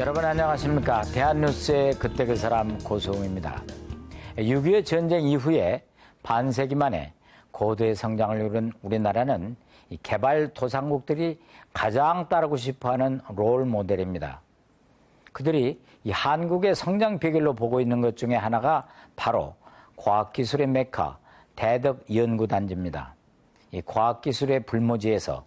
여러분 안녕하십니까. 대한뉴스의 그때 그 사람 고소웅입니다. 6.25 전쟁 이후에 반세기 만에 고도의 성장을 이룬 우리나라는 이 개발도상국들이 가장 따르고 싶어하는 롤 모델입니다. 그들이 이 한국의 성장 비결로 보고 있는 것 중에 하나가 바로 과학기술의 메카 대덕연구단지입니다. 이 과학기술의 불모지에서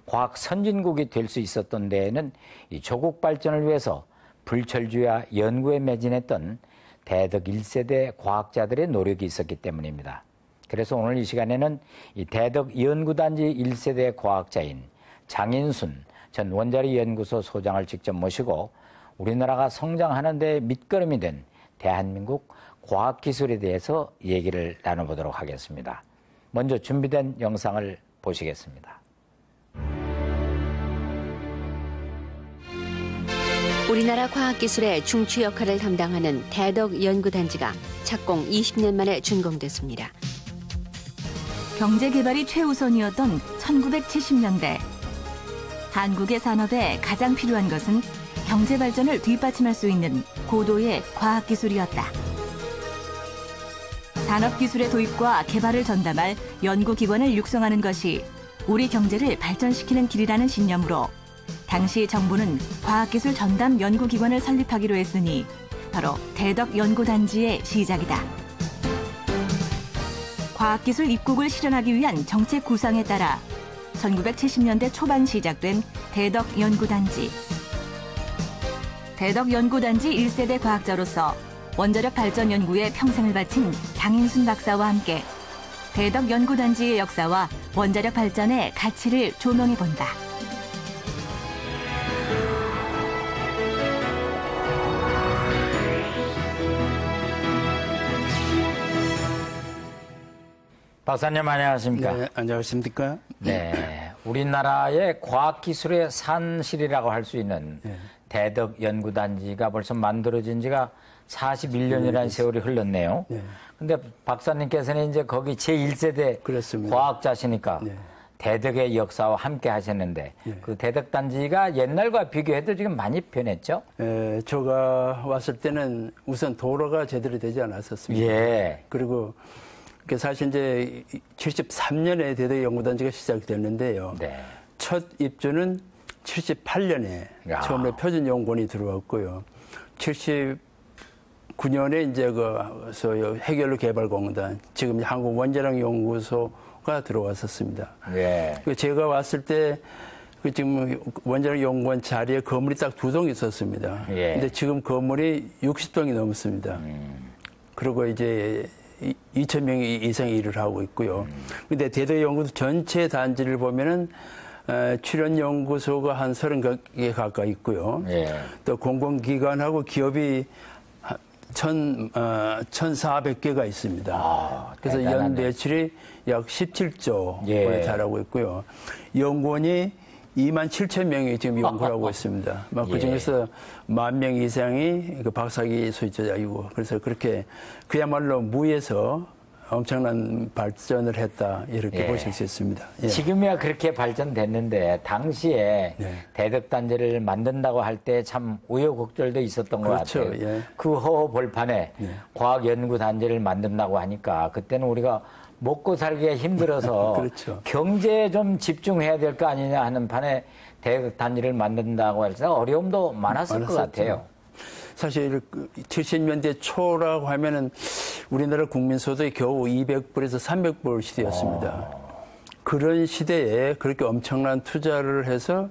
과학 선진국이 될 수 있었던 데에는 이 조국 발전을 위해서 불철주야 연구에 매진했던 대덕 1세대 과학자들의 노력이 있었기 때문입니다. 그래서 오늘 이 시간에는 이 대덕 연구단지 1세대 과학자인 장인순 전 원자리 연구소 소장을 직접 모시고 우리나라가 성장하는 데 밑거름이 된 대한민국 과학기술에 대해서 얘기를 나눠보도록 하겠습니다. 먼저 준비된 영상을 보시겠습니다. 우리나라 과학기술의 중추 역할을 담당하는 대덕연구단지가 착공 20년 만에 준공됐습니다. 경제개발이 최우선이었던 1970년대. 한국의 산업에 가장 필요한 것은 경제발전을 뒷받침할 수 있는 고도의 과학기술이었다. 산업기술의 도입과 개발을 전담할 연구기관을 육성하는 것이 우리 경제를 발전시키는 길이라는 신념으로 당시 정부는 과학기술 전담 연구기관을 설립하기로 했으니 바로 대덕연구단지의 시작이다. 과학기술 입국을 실현하기 위한 정책 구상에 따라 1970년대 초반 시작된 대덕연구단지. 대덕연구단지 1세대 과학자로서 원자력 발전 연구에 평생을 바친 장인순 박사와 함께 대덕연구단지의 역사와 원자력 발전의 가치를 조명해본다. 박사님 안녕하십니까? 네, 안녕하십니까? 네, 우리나라의 과학기술의 산실이라고 할 수 있는 대덕연구단지가 벌써 만들어진 지가 41년이라는 세월이 흘렀네요. 근데 박사님께서는 이제 거기 제1세대 그렇습니다. 과학자시니까 대덕의 역사와 함께 하셨는데 그 대덕단지가 옛날과 비교해도 지금 많이 변했죠? 제가 왔을 때는 우선 도로가 제대로 되지 않았었습니다. 예. 그리고 사실 이제 73년에 대덕연구단지가 시작됐는데요. 네. 첫 입주는 78년에 처음에 표준연구원이 들어왔고요. 79년에 이제 소위 해결로 개발공단, 지금 한국원자력연구소가 들어왔었습니다. 예. 제가 왔을 때 지금 원자력연구원 자리에 건물이 딱 2동 있었습니다. 예. 근데 지금 건물이 60동이 넘습니다. 그리고 이제 2,000명 이상이 일을 하고 있고요. 근데 대덕연구소 전체 단지를 보면은 출연연구소가 한 30개 가까이 있고요. 예. 또 공공기관하고 기업이 1,400개가 있습니다. 그래서 대단하네. 연 매출이 약 17조 예. 원에 달하고 있고요. 연구원이 27,000명이 지금 연구를 하고 있습니다. 그 중에서 10,000명 이상이 그 박사학위 소유자이고, 그래서 그렇게 그야말로 무에서 엄청난 발전을 했다, 이렇게 보실 수 있습니다. 예. 지금이야 그렇게 발전됐는데 당시에 대덕단지를 만든다고 할 때 참 우여곡절도 있었던 그렇죠. 것 같아요. 예. 그 허허벌판에 과학연구단지를 만든다고 하니까 그때는 우리가 먹고 살기가 힘들어서 그렇죠. 경제에 좀 집중해야 될 거 아니냐 하는 판에 대덕단지를 만든다고 해서 어려움도 많았을 것 같아요. 사실 70년대 초라고 하면은 우리나라 국민소득이 겨우 200불에서 300불 시대였습니다. 그런 시대에 그렇게 엄청난 투자를 해서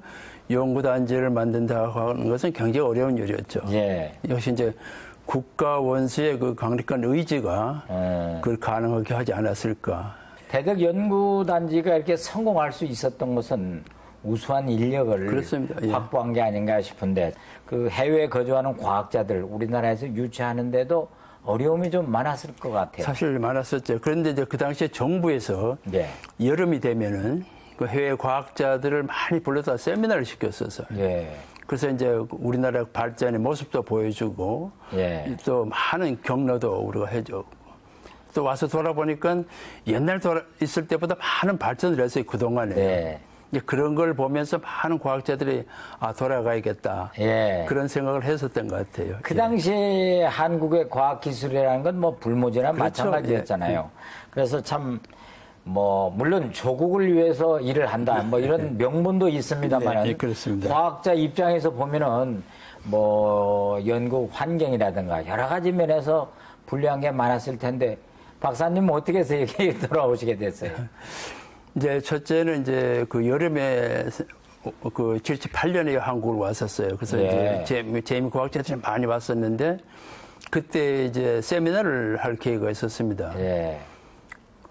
연구단지를 만든다고 하는 것은 굉장히 어려운 일이었죠. 예. 역시 이제 국가 원수의 그 강력한 의지가 그걸 가능하게 하지 않았을까. 대덕연구단지가 이렇게 성공할 수 있었던 것은 우수한 인력을 그렇습니다. 예. 확보한 게 아닌가 싶은데 그 해외에 거주하는 과학자들 우리나라에서 유치하는데도 어려움이 좀 많았을 것 같아요. 사실 많았었죠. 그런데 이제 그 당시에 정부에서 여름이 되면은 그 해외 과학자들을 많이 불러다 세미나를 시켰었어요. 그래서 이제 우리나라 발전의 모습도 보여주고 또 많은 격려도 우리가 해주고 또 와서 돌아보니까 옛날 있을 때보다 많은 발전을 했어요, 그동안에. 이제 그런 걸 보면서 많은 과학자들이 돌아가야겠다. 예. 그런 생각을 했었던 것 같아요. 그 당시에 한국의 과학기술이라는 건 뭐 불모지나 그렇죠. 마찬가지였잖아요. 그래서 참, 뭐, 물론 조국을 위해서 일을 한다. 뭐 이런 명분도 있습니다만. 네, 그렇습니다. 과학자 입장에서 보면은 뭐 연구 환경이라든가 여러 가지 면에서 불리한 게 많았을 텐데 박사님 어떻게 해서 여기 돌아오시게 됐어요? 이제 첫째는 이제 그 여름에 그 78년에 한국을 왔었어요. 그래서 예. 이제 재미 과학자들이 많이 왔었는데 그때 이제 세미나를 할 계획가 있었습니다. 예.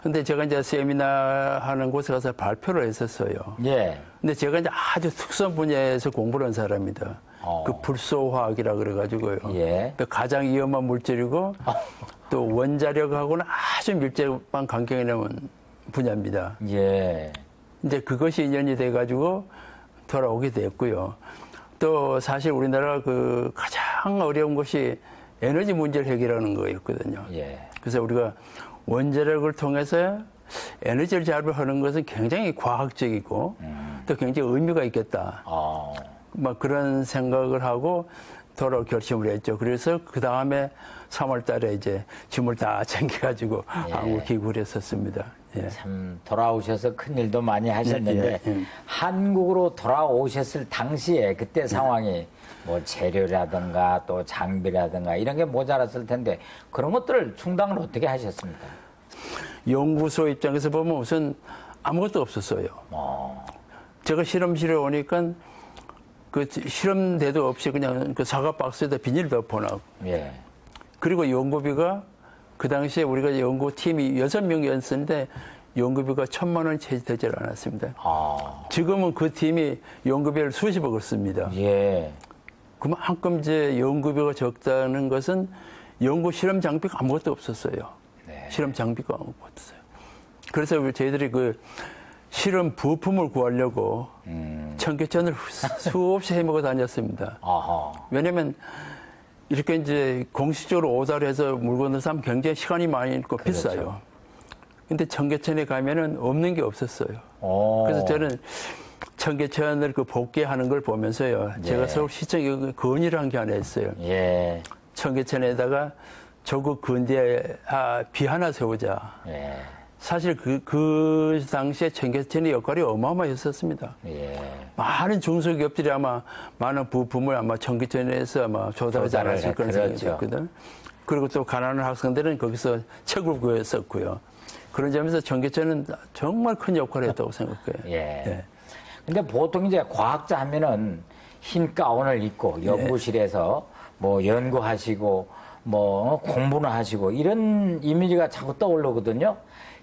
근데 제가 이제 세미나 하는 곳에 가서 발표를 했었어요. 예. 근데 제가 이제 아주 특수한 분야에서 공부를 한 사람입니다. 그 불소화학이라 그래가지고요. 예. 그 가장 위험한 물질이고 또 원자력하고는 아주 밀접한 관계가 있는 분야입니다. 예. 이제 그것이 인연이 돼가지고 돌아오게 됐고요. 또 사실 우리나라가 그 가장 어려운 것이 에너지 문제를 해결하는 거였거든요. 예. 그래서 우리가 원자력을 통해서 에너지를 자료하는 것은 굉장히 과학적이고 또 굉장히 의미가 있겠다. 막 그런 생각을 하고 돌아올 결심을 했죠. 그래서 그 다음에 3월 달에 이제 짐을 다 챙겨가지고 예. 한국 귀국을 했었습니다. 예. 참 돌아오셔서 큰 일도 많이 하셨는데 예, 예. 한국으로 돌아오셨을 당시에 그때 상황이 뭐 재료라든가 또 장비라든가 이런 게 모자랐을 텐데 그런 것들을 충당을 어떻게 하셨습니까? 연구소 입장에서 보면 우선 아무것도 없었어요. 제가 실험실에 오니까 그 실험대도 없이 그냥 그 사과 박스에다 비닐 덮어놔. 예. 그리고 연구비가 그 당시에 우리가 연구팀이 6명이었는데 연구비가 1,000만 원 채 되질 않았습니다. 지금은 그 팀이 연구비를 수십억을 씁니다. 예. 그만큼 이제 연구비가 적다는 것은 연구 실험 장비가 아무것도 없었어요. 네. 실험 장비가 아무것도 없었어요. 그래서 저희들이 그 실험 부품을 구하려고 청계천을 수없이 헤매고 다녔습니다. 왜냐면 이렇게 이제 공식적으로 오다를 해서 물건을 사면 굉장히 시간이 많이 있고 그렇죠. 비싸요. 근데 청계천에 가면은 없는 게 없었어요. 그래서 저는 청계천을 그 복귀하는 걸 보면서요. 예. 제가 서울시청에 건의를 한 게 하나 있어요. 예. 청계천에다가 조국 근대에 비 하나 세우자. 예. 사실 그 당시에 청계천의 역할이 어마어마했었습니다. 예. 많은 중소기업들이 아마 많은 부품을 아마 청계천에서 아마 조달하지 않았을 그런 생각이 그렇죠. 들거든. 그리고 또 가난한 학생들은 거기서 책을 구했었고요. 그런 점에서 청계천은 정말 큰 역할을 했다고 생각해요. 예. 예. 근데 보통 이제 과학자 하면은 흰 가운을 입고 연구실에서 뭐 연구하시고 뭐 공부는 하시고 이런 이미지가 자꾸 떠오르거든요.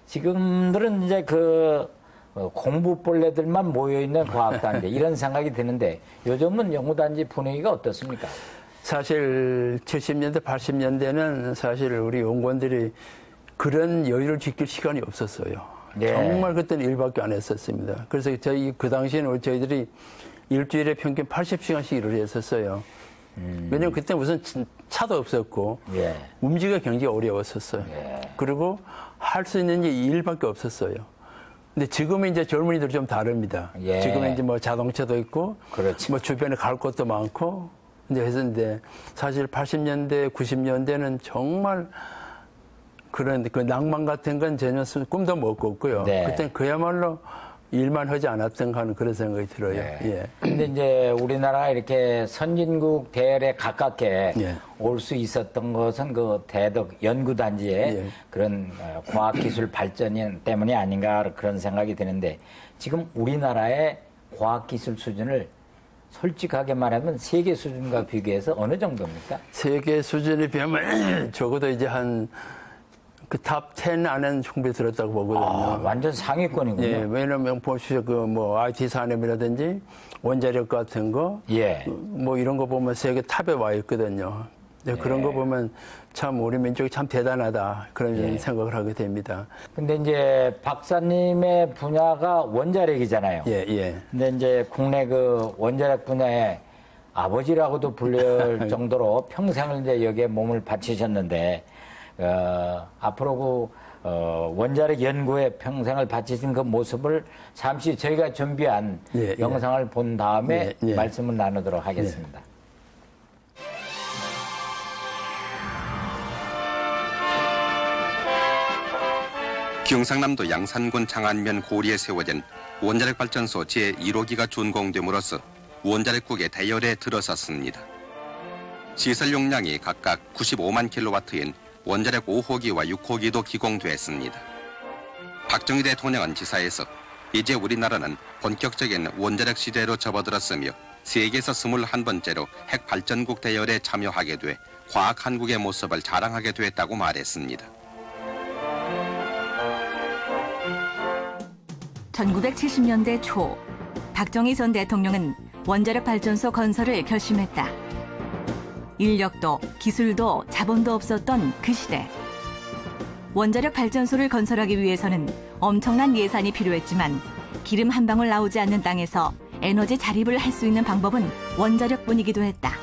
지금들은 이제 그 공부벌레들만 모여있는 과학단지 이런 생각이 드는데 요즘은 연구단지 분위기가 어떻습니까? 사실 70년대, 80년대는 사실 우리 연구원들이 그런 여유를 지킬 시간이 없었어요. 예. 정말 그때는 일밖에 안 했었습니다. 그래서 저희 그 당시에는 저희들이 일주일에 평균 80시간씩 일을 했었어요. 왜냐면 그때 무슨 차도 없었고 예. 움직이기가 굉장히 어려웠었어요. 예. 그리고 할 수 있는 게 이 일밖에 없었어요. 근데 지금은 이제 젊은이들 좀 다릅니다. 예. 지금은 이제 뭐 자동차도 있고, 그렇지. 뭐 주변에 갈 곳도 많고, 이제 했는데 사실 80년대, 90년대는 정말 그런 그 낭만 같은 건 전혀 꿈도 못 꿨고요. 네. 그때는 그야말로 일만 하지 않았던가 하는 그런 생각이 들어요. 예. 근데 이제 우리나라가 이렇게 선진국 대열에 가깝게 예. 올 수 있었던 것은 그 대덕 연구단지의 예. 그런 과학기술 발전 때문이 아닌가 그런 생각이 드는데 지금 우리나라의 과학기술 수준을 솔직하게 말하면 세계 수준과 비교해서 어느 정도입니까? 세계 수준에 비하면 적어도 이제 한 그 탑 10 안에는 충분히 들었다고 보거든요. 완전 상위권이군요. 예, 왜냐면 보시죠. 그 뭐 IT 산업이라든지 원자력 같은 거, 예. 뭐 이런 거 보면 세계 탑에 와 있거든요. 그런 거 보면 참 우리 민족이 참 대단하다 그런 생각을 하게 됩니다. 근데 이제 박사님의 분야가 원자력이잖아요. 예, 예. 근데 이제 국내 그 원자력 분야의 아버지라고도 불릴 정도로 평생을 이제 여기에 몸을 바치셨는데 앞으로 원자력 연구에 평생을 바치신 그 모습을 잠시 저희가 준비한 영상을 본 다음에 말씀을 나누도록 하겠습니다. 경상남도 양산군 장안면 고리에 세워진 원자력 발전소 제1호기가 준공됨으로써 원자력국의 대열에 들어섰습니다. 시설 용량이 각각 95만 킬로와트인 원자력 5호기와 6호기도 기공됐습니다. 박정희 대통령은 지사에서 이제 우리나라는 본격적인 원자력 시대로 접어들었으며 세계에서 21번째로 핵발전국 대열에 참여하게 돼 과학 한국의 모습을 자랑하게 됐다고 말했습니다. 1970년대 초 박정희 전 대통령은 원자력 발전소 건설을 결심했다. 인력도 기술도 자본도 없었던 그 시대. 원자력 발전소를 건설하기 위해서는 엄청난 예산이 필요했지만 기름 한 방울 나오지 않는 땅에서 에너지 자립을 할 수 있는 방법은 원자력뿐이기도 했다.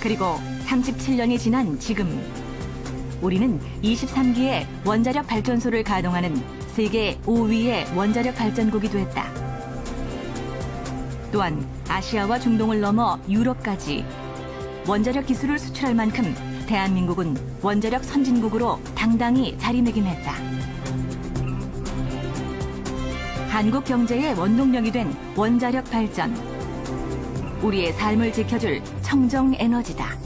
그리고 37년이 지난 지금 우리는 23기의 원자력 발전소를 가동하는 세계 5위의 원자력 발전국이 됐다. 또한 아시아와 중동을 넘어 유럽까지 원자력 기술을 수출할 만큼 대한민국은 원자력 선진국으로 당당히 자리매김했다. 한국 경제의 원동력이 된 원자력 발전. 우리의 삶을 지켜줄 청정 에너지다.